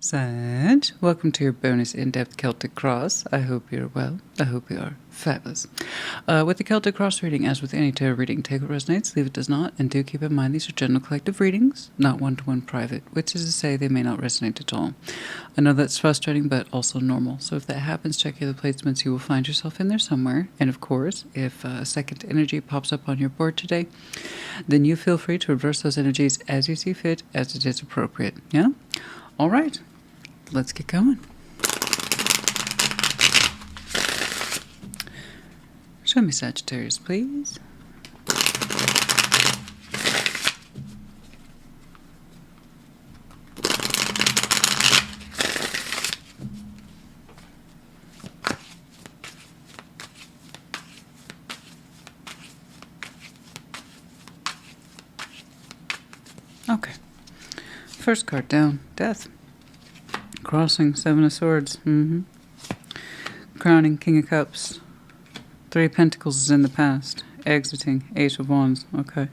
Sag, welcome to your bonus in-depth Celtic cross. I hope you're well. I hope you are fabulous. With the Celtic cross reading, as with any tarot reading, take what resonates, leave it does not, and do keep in mind these are general collective readings, not one-to-one private, which is to say they may not resonate at all. I know that's frustrating, but also normal. So if that happens, check your other placements. You will find yourself in there somewhere. And of course, if a second energy pops up on your board today, then you feel free to reverse those energies as you see fit, as it is appropriate. Yeah? All right. Let's get going. Show me Sagittarius, please. Okay. First card down, Death. Crossing, Seven of Swords. Crowning, King of Cups. Three of Pentacles is in the past. Exiting, Ace of Wands. Okay.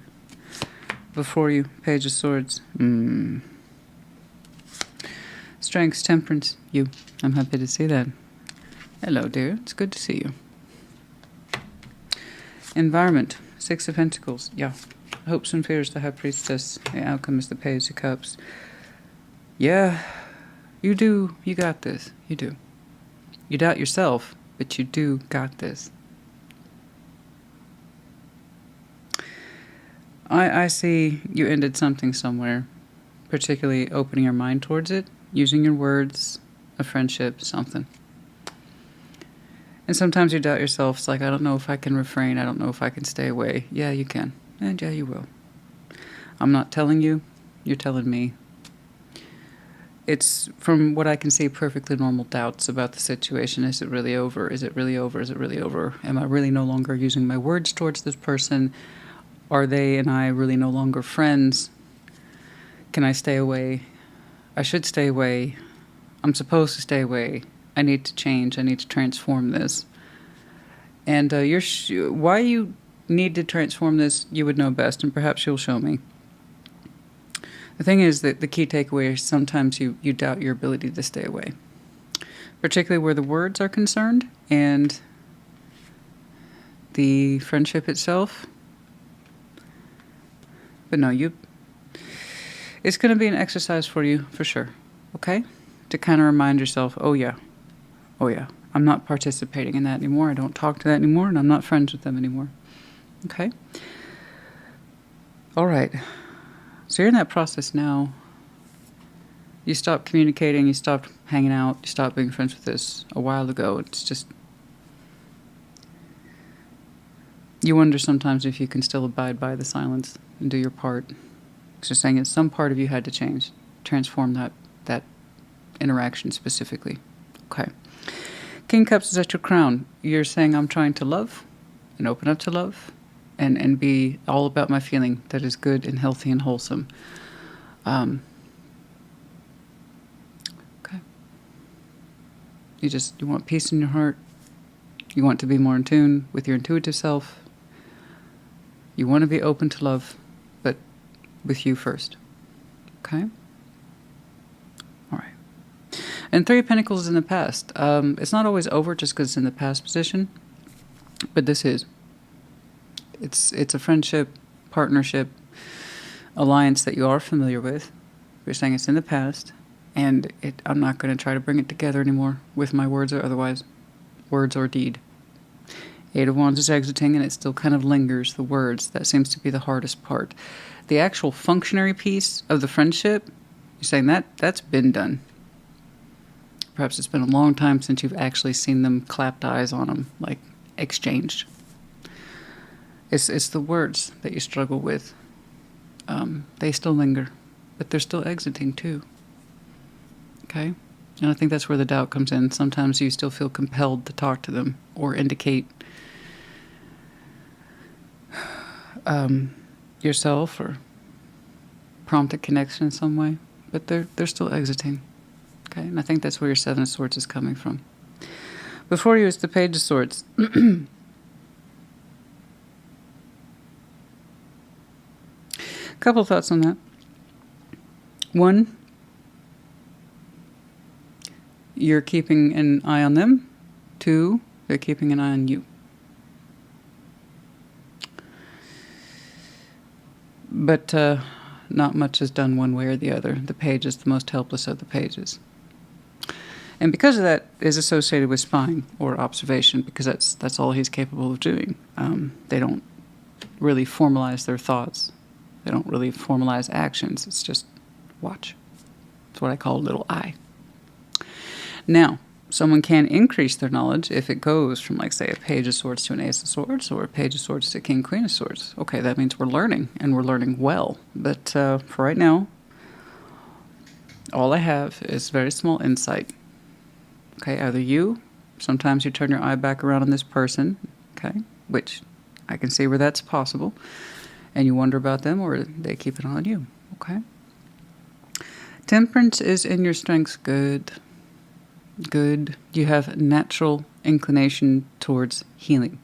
Before you, Page of Swords. Strengths, Temperance. You. I'm happy to see that. Hello, dear. It's good to see you. Environment, Six of Pentacles. Yeah. Hopes and fears, the High Priestess. The outcome is the Page of Cups. Yeah. You do. You got this. You do. You doubt yourself, but you do got this. I see you ended something somewhere, particularly opening your mind towards it, using your words, a friendship, something. And sometimes you doubt yourself. It's like, I don't know if I can refrain. I don't know if I can stay away. Yeah, you can. And yeah, you will. I'm not telling you. You're telling me. It's, from what I can see, perfectly normal doubts about the situation. Is it really over? Is it really over? Is it really over? Am I really no longer using my words towards this person? Are they and I really no longer friends? Can I stay away? I should stay away. I'm supposed to stay away. I need to change. I need to transform this. And why you need to transform this, you would know best, and perhaps you'll show me. The thing is that the key takeaway is sometimes you doubt your ability to stay away, particularly where the words are concerned and the friendship itself. But no, it's going to be an exercise for you for sure, okay? To kind of remind yourself, oh yeah, I'm not participating in that anymore. I don't talk to that anymore, and I'm not friends with them anymore, okay? All right. So you're in that process now. You stopped communicating, you stopped hanging out, you stopped being friends with this a while ago. It's just, you wonder sometimes if you can still abide by the silence and do your part. Because you're saying that some part of you had to change, transform that interaction specifically. Okay. King of Cups is at your crown. You're saying, I'm trying to love and open up to love. And be all about my feeling that is good and healthy and wholesome. Okay. You want peace in your heart. You want to be more in tune with your intuitive self. You want to be open to love, but with you first. Okay? All right. And Three of Pentacles is in the past. It's not always over just because it's in the past position, but this is. It's a friendship, partnership, alliance that you are familiar with. You're saying it's in the past, and I'm not going to try to bring it together anymore with my words or otherwise, words or deed. Eight of Wands is exiting, and it still kind of lingers, the words. That seems to be the hardest part. The actual functionary piece of the friendship, you're saying that's been done. Perhaps it's been a long time since you've actually seen them, clapped eyes on them, like exchanged. It's the words that you struggle with. They still linger, but they're still exiting too. Okay? And I think that's where the doubt comes in. Sometimes you still feel compelled to talk to them or indicate yourself or prompt a connection in some way, but they're still exiting. Okay? And I think that's where your Seven of Swords is coming from. Before you is the Page of Swords. Couple thoughts on that. One, you're keeping an eye on them. 2, they're keeping an eye on you. But not much is done one way or the other. The page is the most helpless of the pages. And because of that is associated with spying or observation, because that's all he's capable of doing. They don't really formalize their thoughts. They don't really formalize actions. It's just watch. It's what I call a little eye. Now, someone can increase their knowledge if it goes from, like, say, a Page of Swords to an Ace of Swords, or a Page of Swords to King, Queen of Swords. Okay, that means we're learning, and we're learning well. But for right now, all I have is very small insight. Okay, either you, sometimes you turn your eye back around on this person, okay, which I can see where that's possible, and you wonder about them, or they keep it on you, okay? Temperance is in your strengths. Good. Good. You have natural inclination towards healing.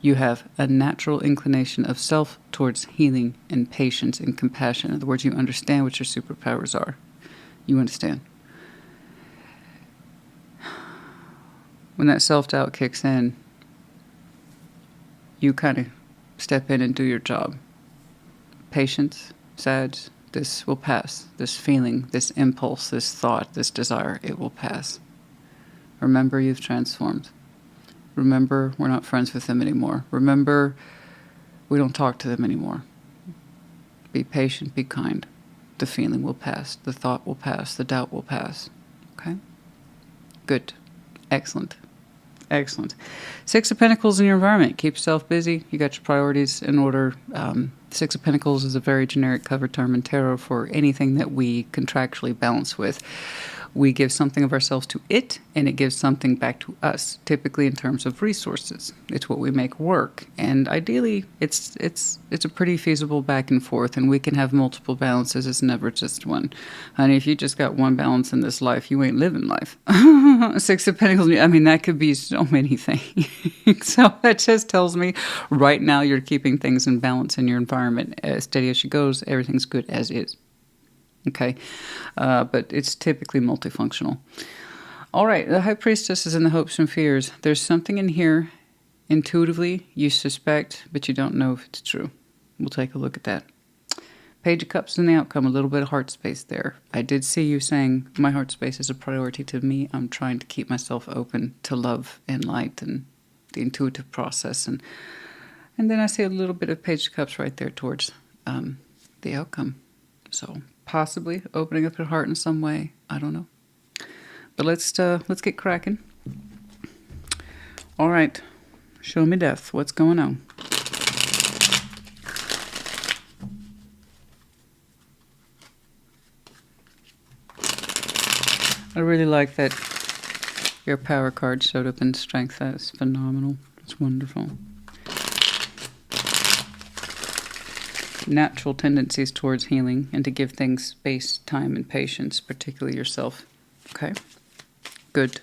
You have a natural inclination of self towards healing and patience and compassion. In other words, you understand what your superpowers are. You understand. When that self-doubt kicks in, you kind of step in and do your job. Patience, Sag, this will pass. This feeling, this impulse, this thought, this desire, it will pass. Remember, you've transformed. Remember, we're not friends with them anymore. Remember, we don't talk to them anymore. Be patient, be kind. The feeling will pass. The thought will pass. The doubt will pass. Okay? Good. Excellent. Excellent. 6 of Pentacles in your environment. Keep yourself busy. You got your priorities in order. 6 of Pentacles is a very generic cover term in tarot for anything that we contractually balance with. We give something of ourselves to it, and it gives something back to us, typically in terms of resources. It's what we make work. And ideally, it's a pretty feasible back and forth, and we can have multiple balances. It's never just one. Honey, if you just got one balance in this life, you ain't living life. 6 of Pentacles, I mean, that could be so many things. So that just tells me right now you're keeping things in balance in your environment. As steady as she goes, everything's good as is. Okay, but it's typically multifunctional. All right, the High Priestess is in the hopes and fears. There's something in here intuitively you suspect, but you don't know if it's true. We'll take a look at that. Page of Cups in the outcome, a little bit of heart space there. I did see you saying, my heart space is a priority to me. I'm trying to keep myself open to love and light and the intuitive process. And then I see a little bit of Page of Cups right there towards the outcome. So possibly opening up your heart in some way. I don't know. But let's get cracking. All right. Show me death. What's going on? I really like that your power card showed up in strength. That's phenomenal. It's wonderful. Natural tendencies towards healing and to give things space, time, and patience, particularly yourself. Okay? Good.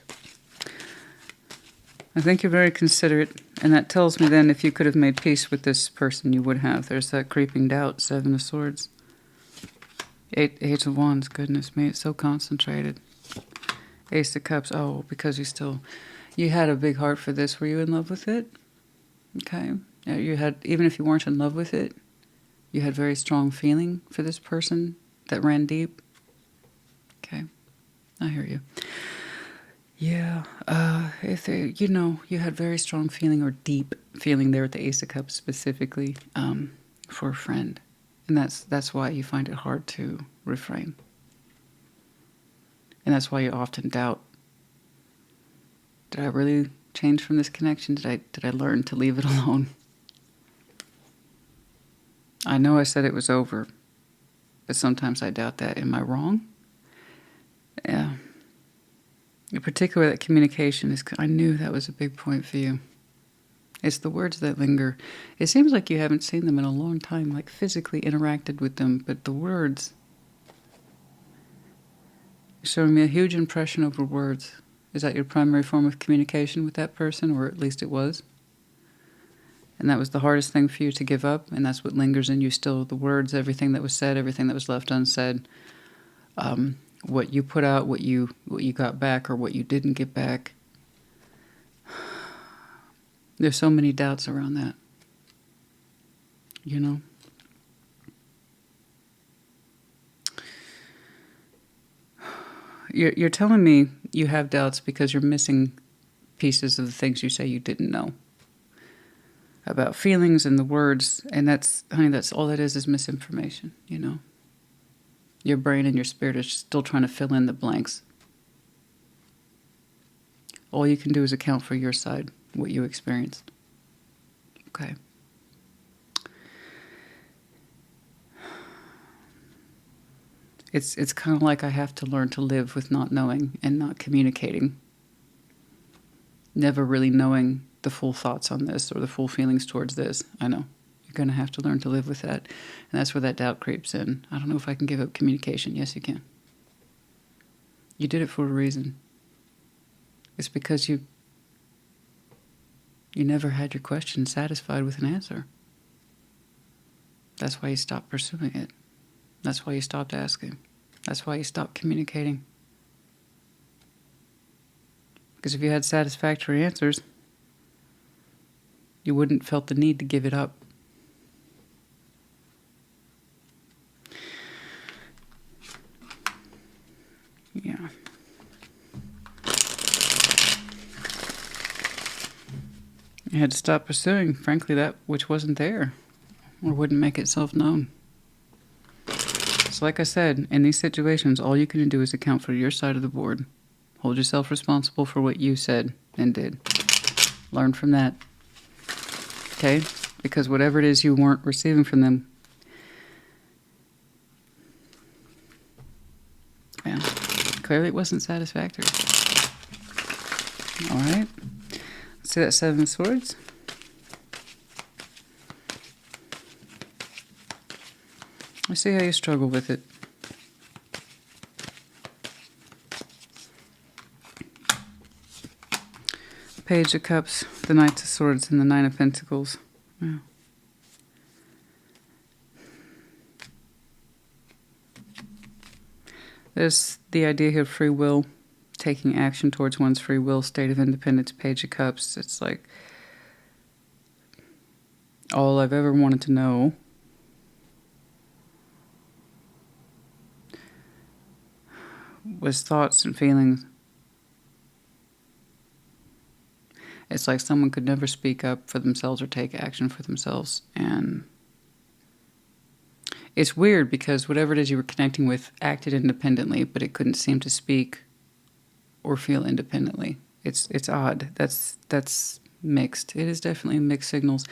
I think you're very considerate, and that tells me then if you could have made peace with this person, you would have. There's that creeping doubt, 7 of Swords. 8 of Wands, goodness me, it's so concentrated. Ace of Cups, oh, because you had a big heart for this. Were you in love with it? Okay. You had, even if you weren't in love with it, you had very strong feeling for this person that ran deep. Okay, I hear you. Yeah, if they, you had very strong feeling or deep feeling there with the Ace of Cups specifically for a friend, and that's why you find it hard to refrain, and that's why you often doubt. Did I really change from this connection? Did I learn to leave it alone? I know I said it was over, but sometimes I doubt that. Am I wrong? Yeah. In particular, that communication is. I knew that was a big point for you. It's the words that linger. It seems like you haven't seen them in a long time, like physically interacted with them, but the words. You're showing me a huge impression over words. Is that your primary form of communication with that person, or at least it was? And that was the hardest thing for you to give up, and that's what lingers in you still. The words, everything that was said, everything that was left unsaid. what you put out, what you got back, or what you didn't get back. There's so many doubts around that. You know? You're telling me you have doubts because you're missing pieces of the things you say you didn't know about feelings and the words, and that's, honey, that's all that is misinformation, you know? Your brain and your spirit are still trying to fill in the blanks. All you can do is account for your side, what you experienced. Okay. It's kind of like I have to learn to live with not knowing and not communicating. Never really knowing the full thoughts on this or the full feelings towards this. I know. You're going to have to learn to live with that. And that's where that doubt creeps in. I don't know if I can give up communication. Yes, you can. You did it for a reason. It's because you never had your question satisfied with an answer. That's why you stopped pursuing it. That's why you stopped asking. That's why you stopped communicating. Because if you had satisfactory answers, you wouldn't felt the need to give it up. Yeah. You had to stop pursuing, frankly, that which wasn't there or wouldn't make itself known. So like I said, in these situations, all you can do is account for your side of the board. Hold yourself responsible for what you said and did. Learn from that. Okay? Because whatever it is you weren't receiving from them, yeah, clearly it wasn't satisfactory. All right? Let's see that Seven of Swords. I see how you struggle with it. Page of Cups, the Knight of Swords, and the Nine of Pentacles. Yeah. There's the idea of free will, taking action towards one's free will, state of independence, Page of Cups. It's like all I've ever wanted to know was thoughts and feelings. It's like someone could never speak up for themselves or take action for themselves. And it's weird because whatever it is you were connecting with acted independently, but it couldn't seem to speak or feel independently. It's odd. That's mixed. It is definitely mixed signals.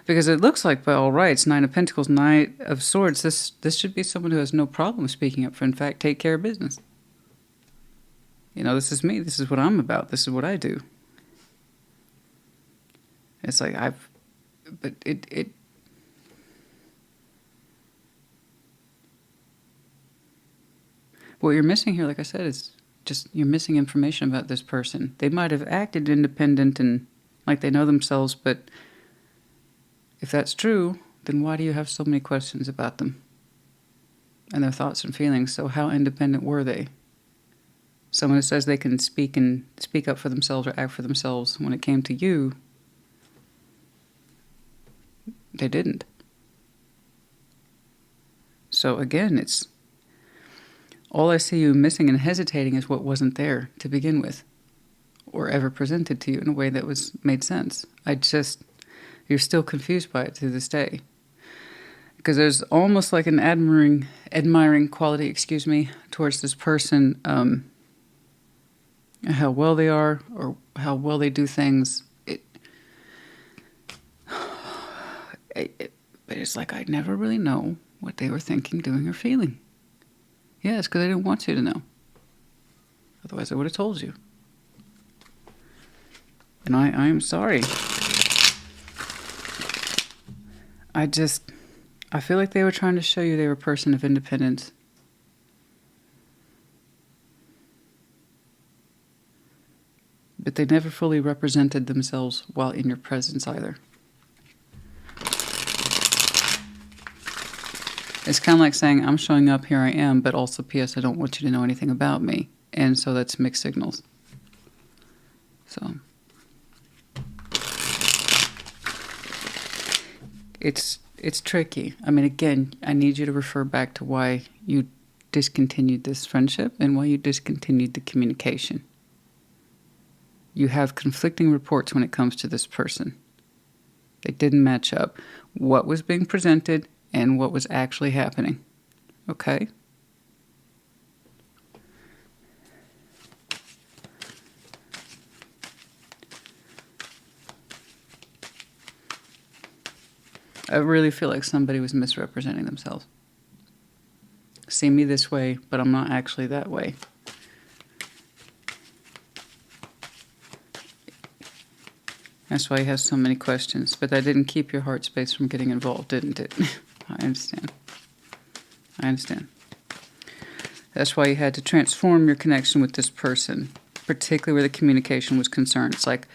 Because it looks like, by all rights, Nine of Pentacles, Knight of Swords, this should be someone who has no problem speaking up for, in fact, take care of business. You know, this is me. This is what I'm about. This is what I do. It's like what you're missing here, like I said, is just you're missing information about this person. They might have acted independent and like they know themselves, but if that's true, then why do you have so many questions about them and their thoughts and feelings? So how independent were they? Someone who says they can speak up for themselves or act for themselves, when it came to you, they didn't. So again, it's all I see you missing and hesitating is what wasn't there to begin with, or ever presented to you in a way that made sense. You're still confused by it to this day. Because there's almost like an admiring quality, towards this person, how well they are or how well they do things. But it's like I never really know what they were thinking, doing, or feeling. Yeah, it's because I didn't want you to know. Otherwise, I would have told you. And I am sorry. I feel like they were trying to show you they were a person of independence. But they never fully represented themselves while in your presence either. It's kind of like saying, I'm showing up, here I am, but also, P.S., I don't want you to know anything about me. And so that's mixed signals. So it's tricky. I mean, again, I need you to refer back to why you discontinued this friendship and why you discontinued the communication. You have conflicting reports when it comes to this person. They didn't match up. What was being presented and what was actually happening. Okay? I really feel like somebody was misrepresenting themselves. See me this way, but I'm not actually that way. That's why you have so many questions. But that didn't keep your heart space from getting involved, didn't it? I understand. I understand. That's why you had to transform your connection with this person, particularly where the communication was concerned. It's like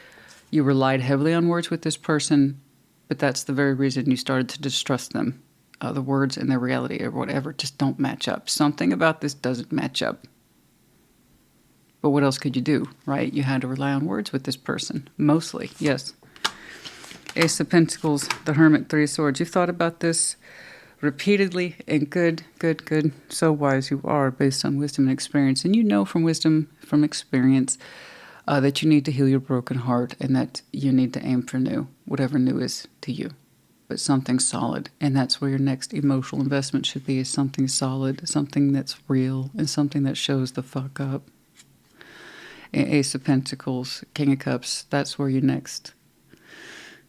you relied heavily on words with this person, but that's the very reason you started to distrust them. The words and their reality or whatever just don't match up. Something about this doesn't match up. But what else could you do, right? You had to rely on words with this person. Mostly, yes. Ace of Pentacles, the Hermit, Three of Swords. You've thought about this repeatedly, and good. So wise you are based on wisdom and experience. And you know from wisdom, from experience, that you need to heal your broken heart and that you need to aim for new, whatever new is to you. But something solid. And that's where your next emotional investment should be, is something solid, something that's real, and something that shows the fuck up. Ace of Pentacles, King of Cups, that's where your next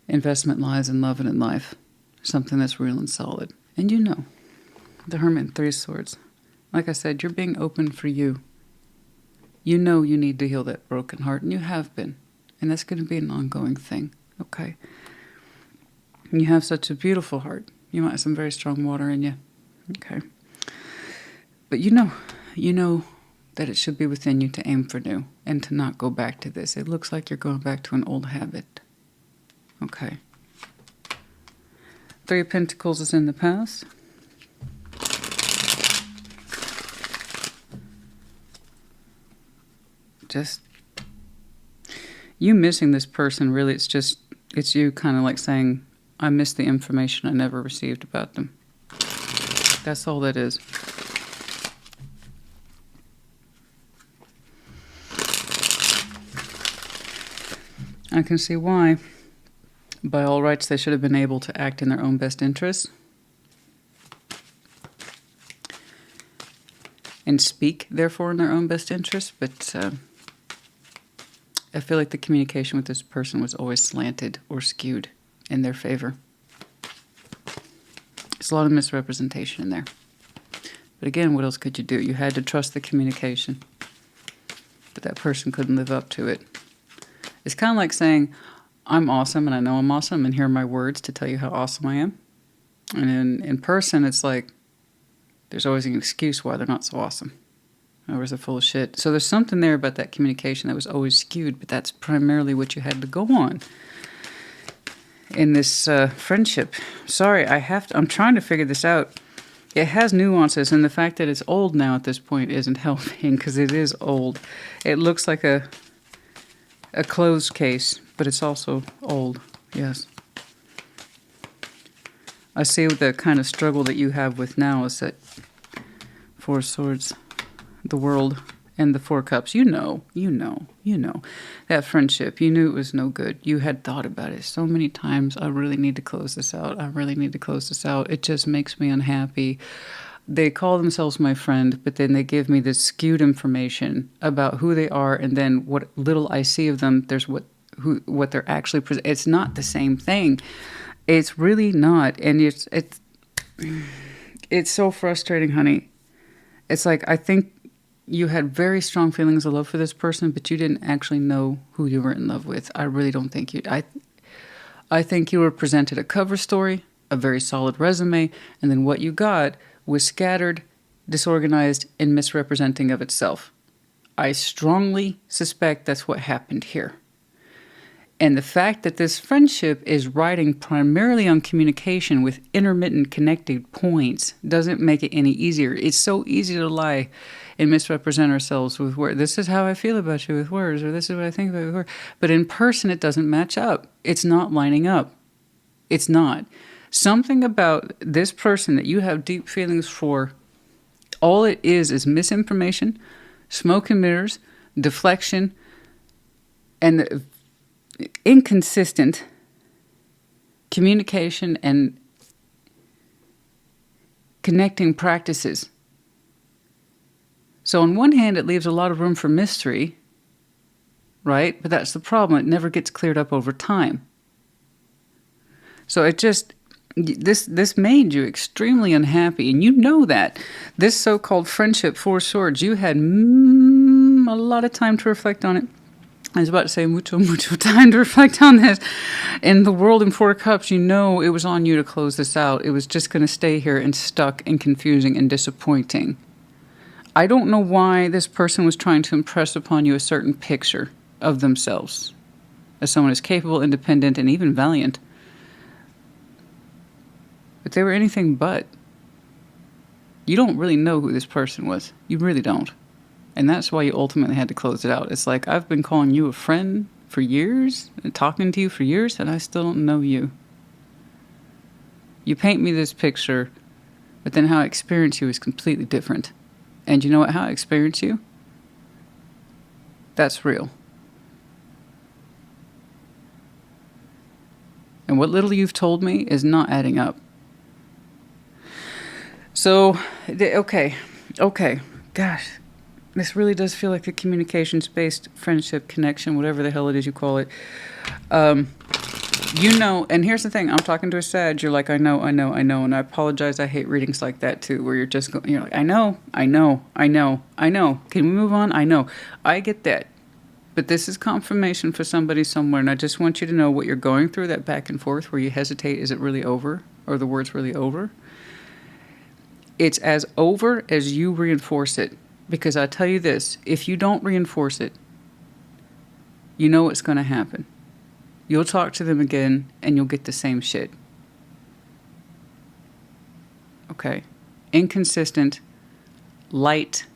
investment lies in love and in life. Something that's real and solid. And you know, the Hermit, Three of Swords. Like I said, you're being open for you. You know you need to heal that broken heart, and you have been. And that's going to be an ongoing thing, okay? And you have such a beautiful heart. You might have some very strong water in you, okay? But you know that it should be within you to aim for new and to not go back to this. It looks like you're going back to an old habit. Okay. Three of Pentacles is in the past. Just you missing this person, really, it's you kind of like saying, I miss the information I never received about them. That's all that is. I can see why. By all rights, they should have been able to act in their own best interests and speak, therefore, in their own best interests. But I feel like the communication with this person was always slanted or skewed in their favor. There's a lot of misrepresentation in there. But again, what else could you do? You had to trust the communication. But that person couldn't live up to it. It's kind of like saying, I'm awesome and I know I'm awesome and here are my words to tell you how awesome I am. And in person, it's like, there's always an excuse why they're not so awesome. Or is it full of shit? So there's something there about that communication that was always skewed, but that's primarily what you had to go on in this friendship. Sorry, I'm trying to figure this out. It has nuances, and the fact that it's old now at this point isn't helping, because it is old. It looks like a closed case, but it's also old, yes. I see the kind of struggle that you have with now is that Four of Swords, the World, and the Four Cups. You know. That friendship, you knew it was no good. You had thought about it so many times. I really need to close this out. It just makes me unhappy. They call themselves my friend, but then they give me this skewed information about who they are, and then what little I see of them, there's what they're actually it's not the same thing. It's really not, and it's so frustrating, honey. It's like, I think you had very strong feelings of love for this person, but you didn't actually know who you were in love with. I really don't think you. I think you were presented a cover story, a very solid resume, and then what you got was scattered, disorganized, and misrepresenting of itself. I strongly suspect that's what happened here. And the fact that this friendship is riding primarily on communication with intermittent connected points doesn't make it any easier. It's so easy to lie and misrepresent ourselves with words. This is how I feel about you with words, or this is what I think about you with words. But in person, it doesn't match up. It's not lining up. It's not. Something about this person that you have deep feelings for, all it is misinformation, smoke and mirrors, deflection, and inconsistent communication and connecting practices. So on one hand, it leaves a lot of room for mystery, right? But that's the problem. It never gets cleared up over time. So this made you extremely unhappy, and you know that. This so-called friendship, Four Swords, you had a lot of time to reflect on it. I was about to say mucho time to reflect on this. In the World in Four Cups, you know it was on you to close this out. It was just going to stay here and stuck and confusing and disappointing. I don't know why this person was trying to impress upon you a certain picture of themselves as someone who's capable, independent, and even valiant. But they were anything but. You don't really know who this person was. You really don't. And that's why you ultimately had to close it out. It's like, I've been calling you a friend for years, and talking to you for years, and I still don't know you. You paint me this picture, but then how I experience you is completely different. And you know what? How I experience you? That's real. And what little you've told me is not adding up. So, okay. Gosh. This really does feel like a communications-based friendship connection, whatever the hell it is you call it. You know, and here's the thing. I'm talking to a Sag. You're like, I know. And I apologize. I hate readings like that, too, where you're just going, you're like, I know. Can we move on? I know. I get that. But this is confirmation for somebody somewhere, and I just want you to know what you're going through, that back and forth where you hesitate. Is it really over? Or the word's really over? It's as over as you reinforce it. Because I tell you this, if you don't reinforce it, you know what's going to happen. You'll talk to them again, and you'll get the same shit. Okay? Inconsistent, light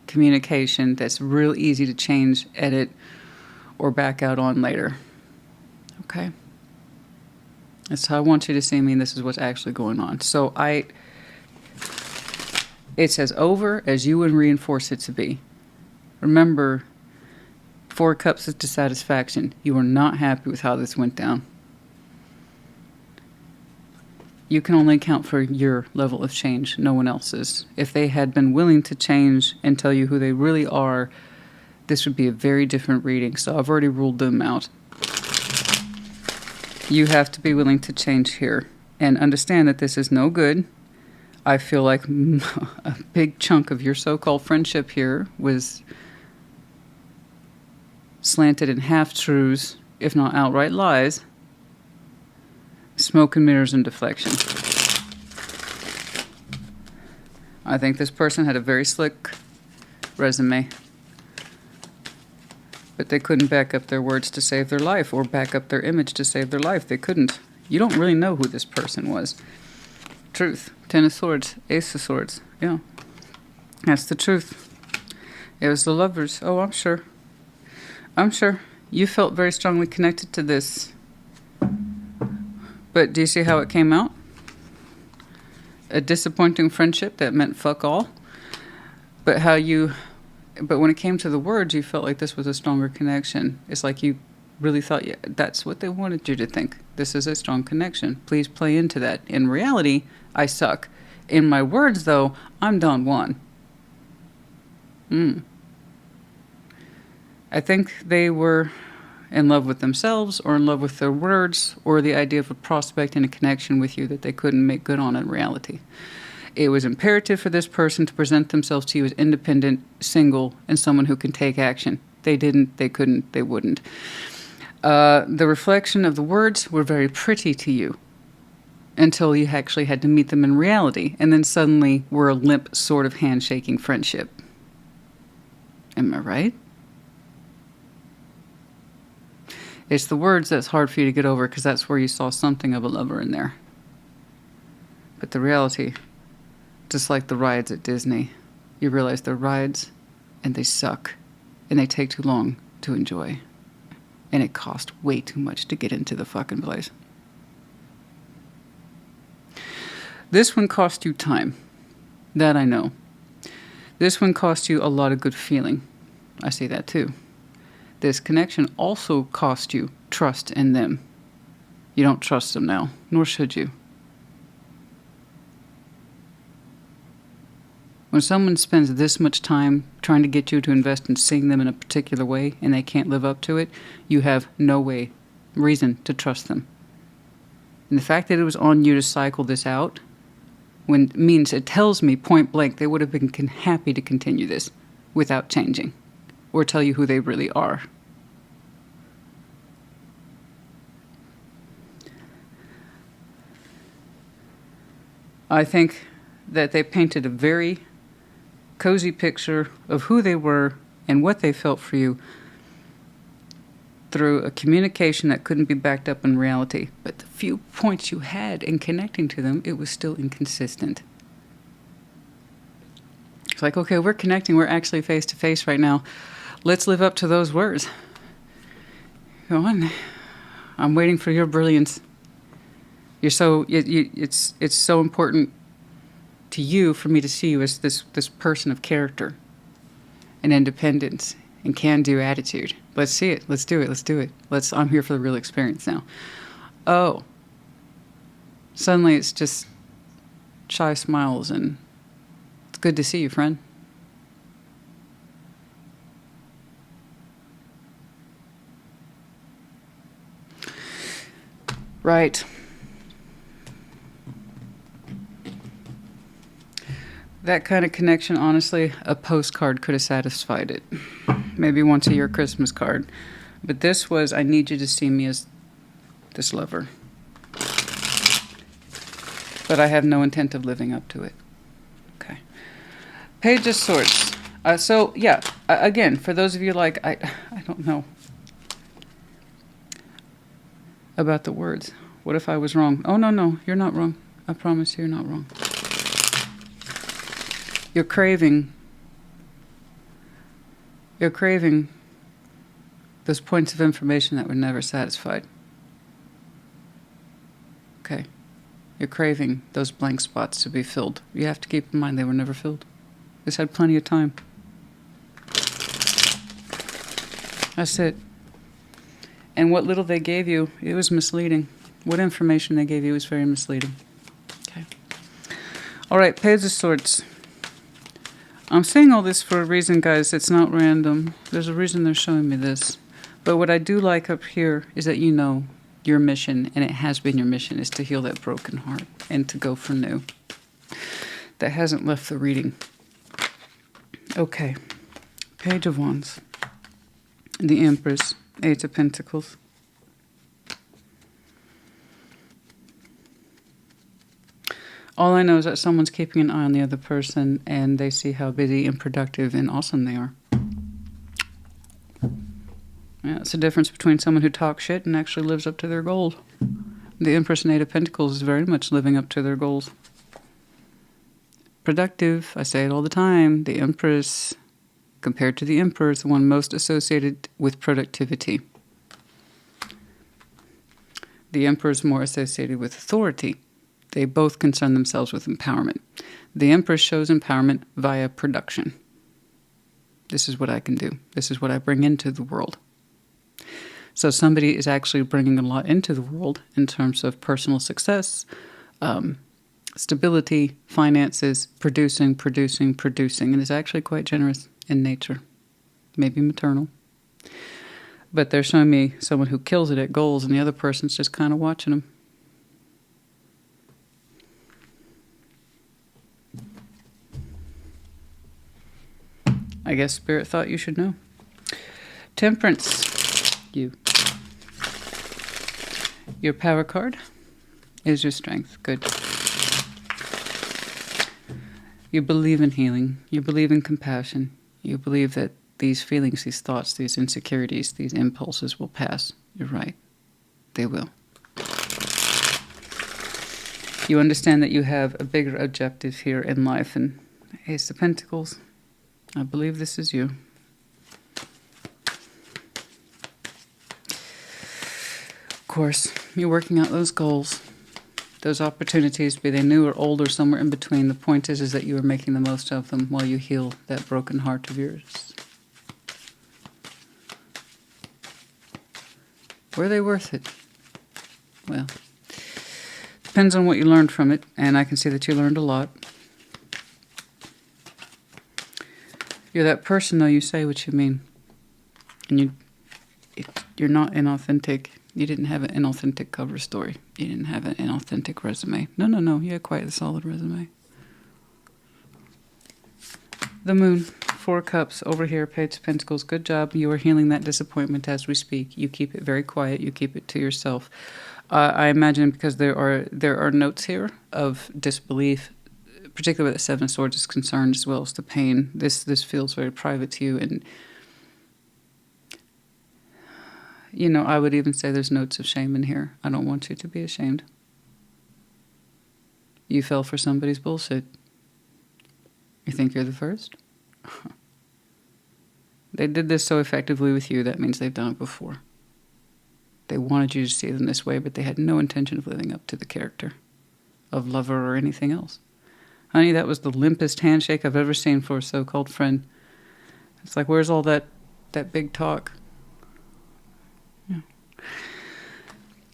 communication that's real easy to change, edit, or back out on later. Okay? That's how I want you to see me, and this is what's actually going on. So it's as over as you would reinforce it to be. Remember, Four Cups is dissatisfaction. You are not happy with how this went down. You can only account for your level of change, no one else's. If they had been willing to change and tell you who they really are, this would be a very different reading. So I've already ruled them out. You have to be willing to change here and understand that this is no good. I feel like a big chunk of your so-called friendship here was slanted in half-truths, if not outright lies, smoke and mirrors and deflection. I think this person had a very slick resume, but they couldn't back up their words to save their life or back up their image to save their life. They couldn't. You don't really know who this person was. Truth. Ten of Swords. Ace of Swords. Yeah. That's the truth. It was the lovers. Oh, I'm sure. You felt very strongly connected to this. But do you see how it came out? A disappointing friendship that meant fuck all. But when it came to the words, you felt like this was a stronger connection. It's like you really thought, yeah, that's what they wanted you to think. This is a strong connection. Please play into that. In reality, I suck. In my words, though, I'm Don Juan. I think they were in love with themselves or in love with their words or the idea of a prospect and a connection with you that they couldn't make good on in reality. It was imperative for this person to present themselves to you as independent, single, and someone who can take action. They didn't, they couldn't, they wouldn't. The reflection of the words were very pretty to you until you actually had to meet them in reality, and then suddenly we're a limp sort of handshaking friendship. Am I right? It's the words that's hard for you to get over because that's where you saw something of a lover in there. But the reality, just like the rides at Disney, you realize they're rides and they suck and they take too long to enjoy. And it costs way too much to get into the fucking place. This one cost you time. That I know. This one cost you a lot of good feeling. I see that too. This connection also cost you trust in them. You don't trust them now, nor should you. When someone spends this much time trying to get you to invest in seeing them in a particular way and they can't live up to it, you have no reason to trust them. And the fact that it was on you to cycle this out means it tells me point blank they would have been happy to continue this without changing or tell you who they really are. I think that they painted a very cozy picture of who they were and what they felt for you through a communication that couldn't be backed up in reality. But the few points you had in connecting to them, it was still inconsistent. It's like, okay, we're connecting. We're actually face to face right now. Let's live up to those words. Go on. I'm waiting for your brilliance. You're so it's so important to you for me to see you as this person of character and independence and can-do attitude. Let's see it. Let's do it. Let's do it. I'm here for the real experience now. Oh. Suddenly it's just shy smiles and it's good to see you, friend. Right. That kind of connection, honestly, a postcard could have satisfied it. Maybe once a year Christmas card. But this was, I need you to see me as this lover. But I have no intent of living up to it. Okay. Page of Swords. Again, for those of you like, I don't know about the words. What if I was wrong? Oh, no, you're not wrong. I promise you're not wrong. You're craving those points of information that were never satisfied. Okay. You're craving those blank spots to be filled. You have to keep in mind they were never filled. Just had plenty of time. That's it. And what little they gave you, it was misleading. What information they gave you was very misleading. Okay. All right, Page of Swords. I'm saying all this for a reason, guys. It's not random. There's a reason they're showing me this. But what I do like up here is that you know your mission, and it has been your mission, is to heal that broken heart and to go for new. That hasn't left the reading. Okay. Page of Wands. The Empress. Eight of Pentacles. All I know is that someone's keeping an eye on the other person and they see how busy and productive and awesome they are. Yeah, it's the difference between someone who talks shit and actually lives up to their goals. The Empress and Eight of Pentacles is very much living up to their goals. Productive, I say it all the time. The Empress, compared to the Emperor, is the one most associated with productivity. The Emperor is more associated with authority. They both concern themselves with empowerment. The Empress shows empowerment via production. This is what I can do. This is what I bring into the world. So somebody is actually bringing a lot into the world in terms of personal success, stability, finances, producing, and is actually quite generous in nature. Maybe maternal. But they're showing me someone who kills it at goals and the other person's just kind of watching them. I guess Spirit thought you should know. Temperance. You. Your power card is your strength. Good. You believe in healing. You believe in compassion. You believe that these feelings, these thoughts, these insecurities, these impulses will pass. You're right. They will. You understand that you have a bigger objective here in life. And Ace of Pentacles, I believe this is you. Of course, you're working out those goals, those opportunities, be they new or old or somewhere in between. The point is that you are making the most of them while you heal that broken heart of yours. Were they worth it? Well, depends on what you learned from it, and I can see that you learned a lot. You're that person, though, you say what you mean. And you're not inauthentic. You didn't have an inauthentic cover story. You didn't have an inauthentic resume. No. You had quite a solid resume. The Moon, 4 Cups, over here, Page of Pentacles. Good job. You are healing that disappointment as we speak. You keep it very quiet. You keep it to yourself. I imagine because there are notes here of disbelief, particularly where the 7 of Swords is concerned, as well as the pain. This feels very private to you, and I would even say there's notes of shame in here. I don't want you to be ashamed. You fell for somebody's bullshit. You think you're the first? They did this so effectively with you, that means they've done it before. They wanted you to see them this way, but they had no intention of living up to the character of lover or anything else. Honey, that was the limpest handshake I've ever seen for a so-called friend. It's like, where's all that big talk?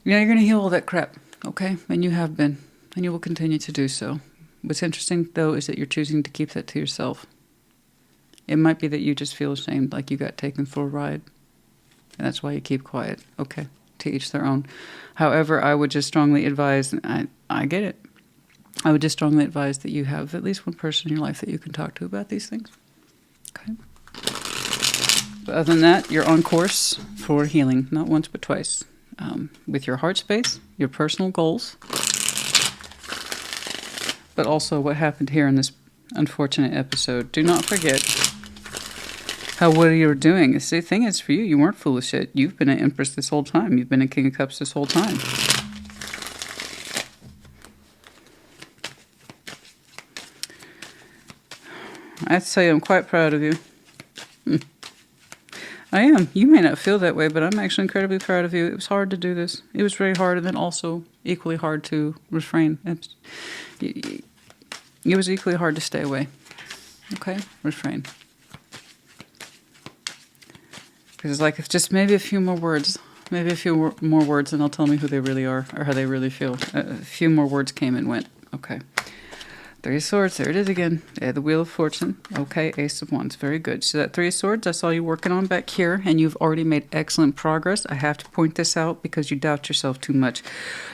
You're going to heal all that crap, okay? And you have been, and you will continue to do so. What's interesting, though, is that you're choosing to keep that to yourself. It might be that you just feel ashamed, like you got taken for a ride, and that's why you keep quiet. Okay, to each their own. However, I would just strongly advise, and I get it, I would just strongly advise that you have at least one person in your life that you can talk to about these things. Okay? But other than that, you're on course for healing, not once but twice. With your heart space, your personal goals, but also what happened here in this unfortunate episode. Do not forget how what you were doing. The thing is, for you, you weren't full of shit. You've been an Empress this whole time. You've been a King of Cups this whole time. I have to tell you, I'm quite proud of you. I am. You may not feel that way, but I'm actually incredibly proud of you. It was hard to do this. It was very hard, and then also equally hard to refrain. It was equally hard to stay away. Okay? Refrain. Because it's like, if just maybe a few more words, and they'll tell me who they really are or how they really feel. A few more words came and went. Okay. 3 of Swords, there it is again. The Wheel of Fortune. Okay, Ace of Wands, very good. So that 3 of Swords, I saw you working on back here, and you've already made excellent progress. I have to point this out because you doubt yourself too much.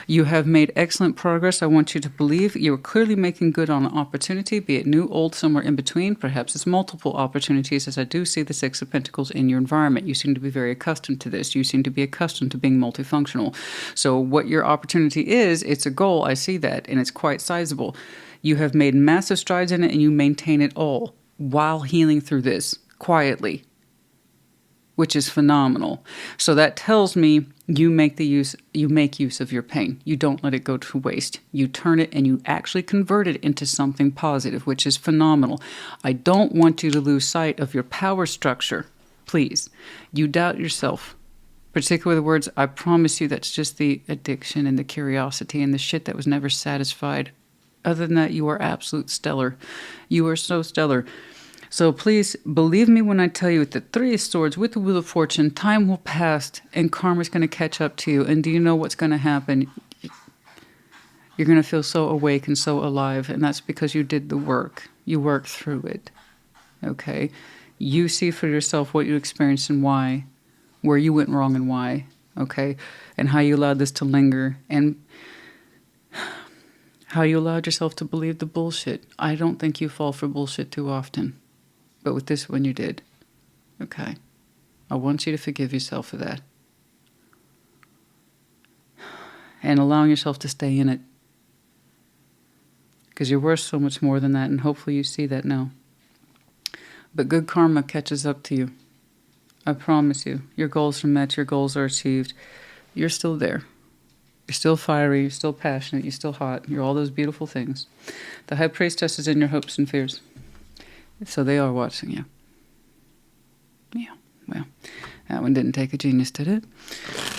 You have made excellent progress. I want you to believe you're clearly making good on an opportunity, be it new, old, somewhere in between. Perhaps it's multiple opportunities, as I do see the 6 of Pentacles in your environment. You seem to be very accustomed to this. You seem to be accustomed to being multifunctional. So what your opportunity is, it's a goal. I see that, and it's quite sizable. You have made massive strides in it, and you maintain it all while healing through this quietly, which is phenomenal. So that tells me you make use of your pain. You don't let it go to waste. You turn it and you actually convert it into something positive, which is phenomenal. I don't want you to lose sight of your power structure. Please. You doubt yourself. Particularly the words, I promise you, that's just the addiction and the curiosity and the shit that was never satisfied. Other than that, you are absolute stellar. You are so stellar. So please believe me when I tell you, with the 3 of Swords, with the Wheel of Fortune, time will pass and karma's going to catch up to you. And do you know what's going to happen? You're going to feel so awake and so alive. And that's because you did the work. You worked through it. Okay? You see for yourself what you experienced and why. Where you went wrong and why. Okay? And how you allowed this to linger. And how you allowed yourself to believe the bullshit. I don't think you fall for bullshit too often. But with this one, you did. Okay. I want you to forgive yourself for that. And allowing yourself to stay in it. Because you're worth so much more than that, and hopefully you see that now. But good karma catches up to you. I promise you, your goals are met, your goals are achieved. You're still there. You're still fiery, you're still passionate, you're still hot. You're all those beautiful things. The High Priestess is in your hopes and fears. So they are watching you. Yeah, well, that one didn't take a genius, did it?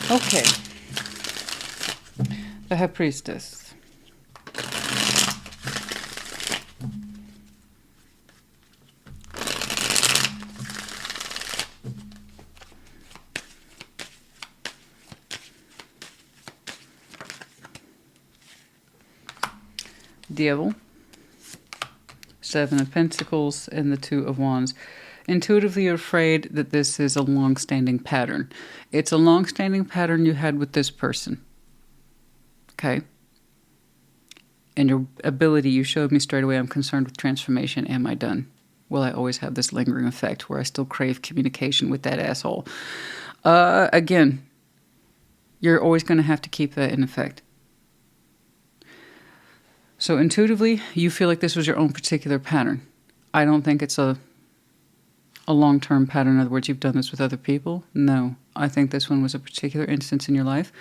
Okay. The High Priestess. Devil, Seven of Pentacles, and the Two of Wands. Intuitively, you're afraid that this is a long-standing pattern. It's a long-standing pattern you had with this person. Okay? And your ability, you showed me straight away, I'm concerned with transformation. Am I done? Will I always have this lingering effect where I still crave communication with that asshole? Again, you're always going to have to keep that in effect. So intuitively, you feel like this was your own particular pattern. I don't think it's a long-term pattern. In other words, you've done this with other people. No, I think this one was a particular instance in your life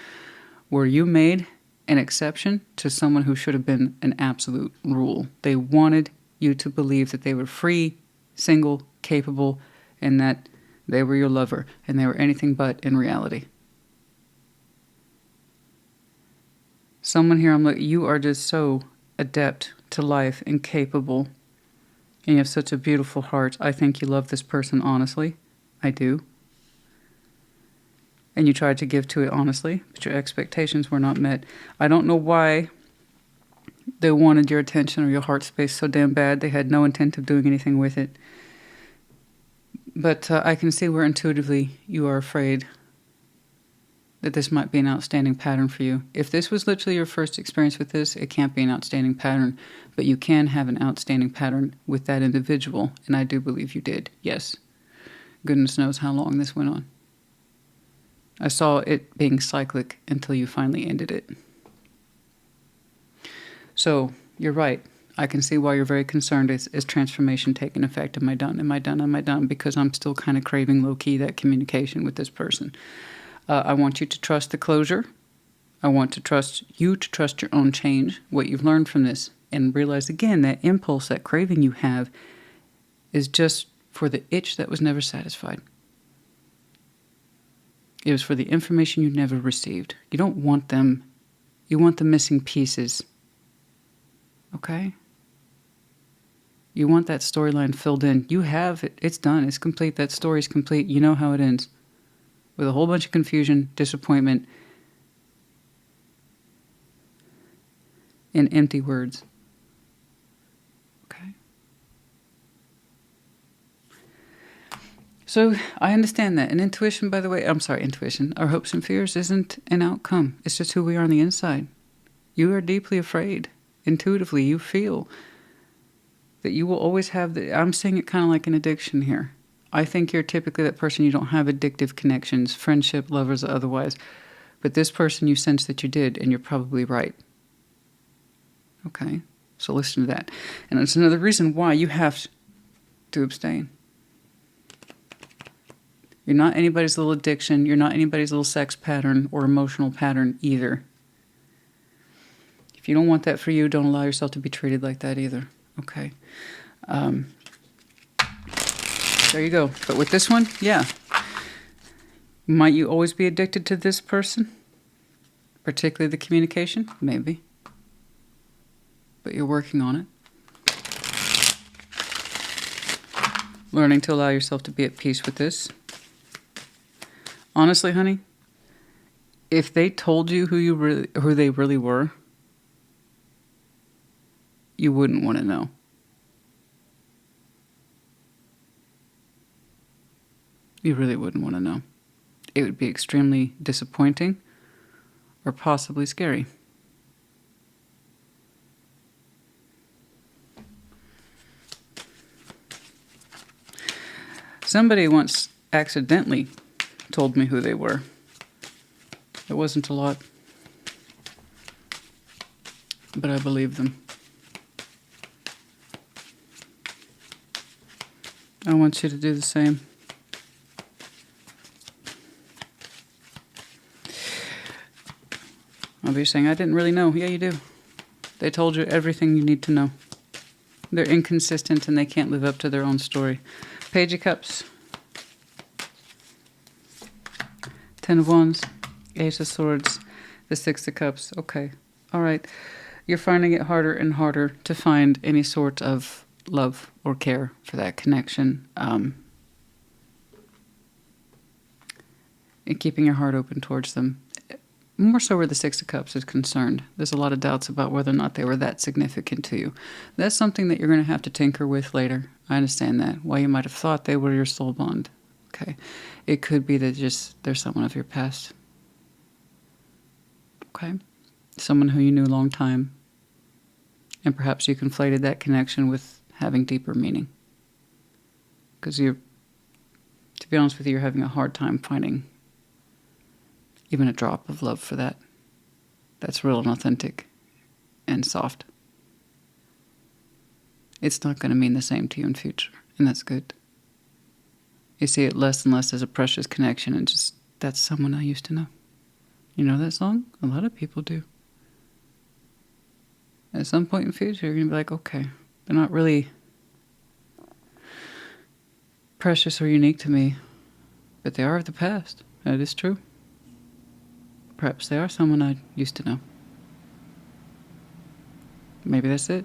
where you made an exception to someone who should have been an absolute rule. They wanted you to believe that they were free, single, capable, and that they were your lover, and they were anything but in reality. Someone here, I'm like, you are just so adept to life and capable, and you have such a beautiful heart. I think you love this person honestly. I do. And you tried to give to it honestly, but your expectations were not met. I don't know why they wanted your attention or your heart space so damn bad. They had no intent of doing anything with it. But I can see where intuitively you are afraid that this might be an outstanding pattern for you. If this was literally your first experience with this, it can't be an outstanding pattern, but you can have an outstanding pattern with that individual, and I do believe you did, yes. Goodness knows how long this went on. I saw it being cyclic until you finally ended it. So, you're right. I can see why you're very concerned. Is transformation taking effect? Am I done? Am I done? Am I done? Because I'm still kind of craving low-key that communication with this person. I want you to trust the closure. I want to trust you to trust your own change, what you've learned from this, and realize again that impulse, that craving you have is just for the itch that was never satisfied. It was for the information you never received. You don't want them. You want the missing pieces. Okay? You want that storyline filled in. You have it. It's done. It's complete. That story's complete. You know how it ends. With a whole bunch of confusion, disappointment, and empty words. Okay? So I understand that. And intuition, by the way, intuition, our hopes and fears isn't an outcome. It's just who we are on the inside. You are deeply afraid. Intuitively, you feel that you will always have I'm seeing it kind of like an addiction here. I think you're typically that person, you don't have addictive connections, friendship, lovers, or otherwise. But this person, you sense that you did, and you're probably right. Okay? So listen to that. And it's another reason why you have to abstain. You're not anybody's little addiction. You're not anybody's little sex pattern or emotional pattern either. If you don't want that for you, don't allow yourself to be treated like that either. Okay? There you go. But with this one, yeah. Might you always be addicted to this person? Particularly the communication? Maybe. But you're working on it. Learning to allow yourself to be at peace with this. Honestly, honey, if they told you who they really were, you wouldn't want to know. You really wouldn't want to know. It would be extremely disappointing or possibly scary. Somebody once accidentally told me who they were. It wasn't a lot, but I believed them. I want you to do the same. Maybe you're saying, I didn't really know. Yeah, you do. They told you everything you need to know. They're inconsistent and they can't live up to their own story. Page of Cups. Ten of Wands. Ace of Swords. The Six of Cups. Okay. All right. You're finding it harder and harder to find any sort of love or care for that connection. And keeping your heart open towards them. More so where the Six of Cups is concerned. There's a lot of doubts about whether or not they were that significant to you. That's something that you're going to have to tinker with later. I understand that. Why you might have thought they were your soul bond. Okay. It could be that just they're someone of your past. Okay. Someone who you knew a long time. And perhaps you conflated that connection with having deeper meaning. Because to be honest with you, you're having a hard time finding even a drop of love for that. That's real and authentic and soft. It's not going to mean the same to you in future, and that's good. You see it less and less as a precious connection, and just, that's someone I used to know. You know that song? A lot of people do. At some point in the future, you're going to be like, okay, they're not really precious or unique to me, but they are of the past. That is true. Perhaps they are someone I used to know. Maybe that's it.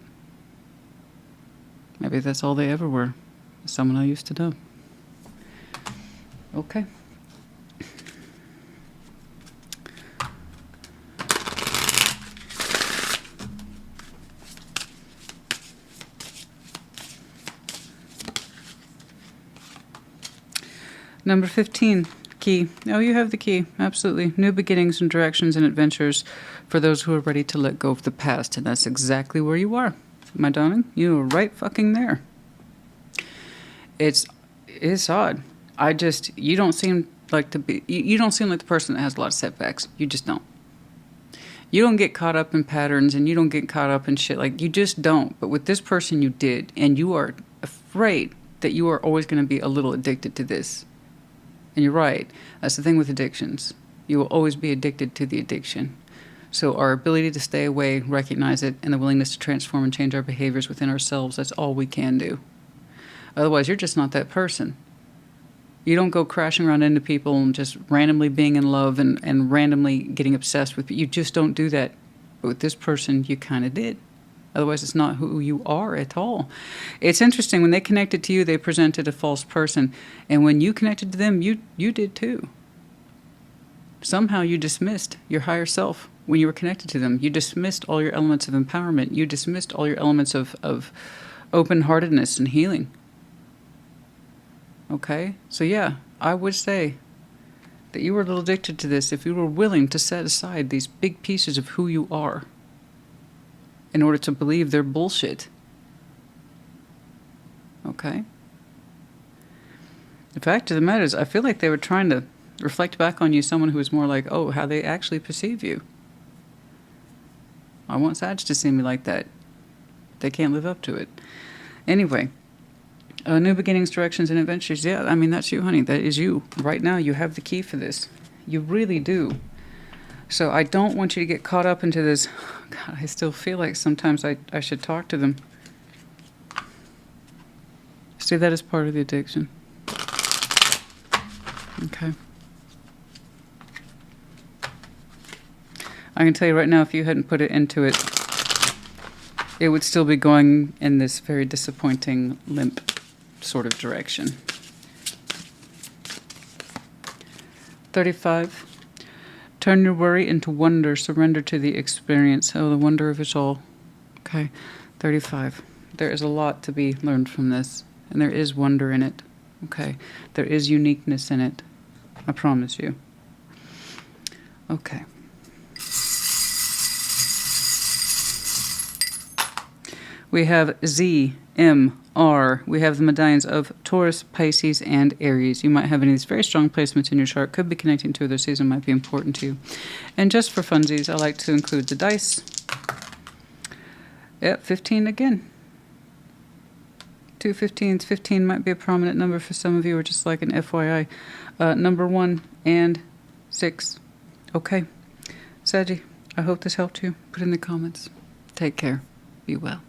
Maybe that's all they ever were. Someone I used to know. Okay. Number 15. Key. Oh, you have the key. Absolutely. New beginnings and directions and adventures for those who are ready to let go of the past. And that's exactly where you are, my darling. You are right fucking there. It's odd. You don't seem like you don't seem like the person that has a lot of setbacks. You just don't. You don't get caught up in patterns and you don't get caught up in shit. Like, you just don't. But with this person, you did. And you are afraid that you are always going to be a little addicted to this. And you're right. That's the thing with addictions. You will always be addicted to the addiction. So our ability to stay away, recognize it, and the willingness to transform and change our behaviors within ourselves, that's all we can do. Otherwise, you're just not that person. You don't go crashing around into people and just randomly being in love and randomly getting obsessed with people. You just don't do that. But with this person, you kind of did. Otherwise, it's not who you are at all. It's interesting. When they connected to you, they presented a false person. And when you connected to them, you did too. Somehow you dismissed your higher self when you were connected to them. You dismissed all your elements of empowerment. You dismissed all your elements of open-heartedness and healing. Okay? So yeah, I would say that you were a little addicted to this if you were willing to set aside these big pieces of who you are in order to believe their bullshit. Okay? The fact of the matter is, I feel like they were trying to reflect back on you someone who was more like, oh, how they actually perceive you. I want Sag to see me like that. They can't live up to it. Anyway, new beginnings, directions, and adventures. Yeah, I mean, that's you, honey. That is you. Right now, you have the key for this. You really do. So I don't want you to get caught up into this. God, I still feel like sometimes I should talk to them. See that as part of the addiction. Okay. I can tell you right now, if you hadn't put it into it, it would still be going in this very disappointing, limp sort of direction. 35. Turn your worry into wonder. Surrender to the experience. Oh, the wonder of it all. Okay. 35. There is a lot to be learned from this. And there is wonder in it. Okay. There is uniqueness in it. I promise you. Okay. We have Z, M, R. We have the medallions of Taurus, Pisces, and Aries. You might have any of these very strong placements in your chart. Could be connecting to other season, might be important to you. And just for funsies, I like to include the dice. Yep, 15 again. 2 15s. 15 might be a prominent number for some of you, or just like an FYI. Number 1 and 6. Okay. Saggy, I hope this helped you. Put in the comments. Take care. Be well.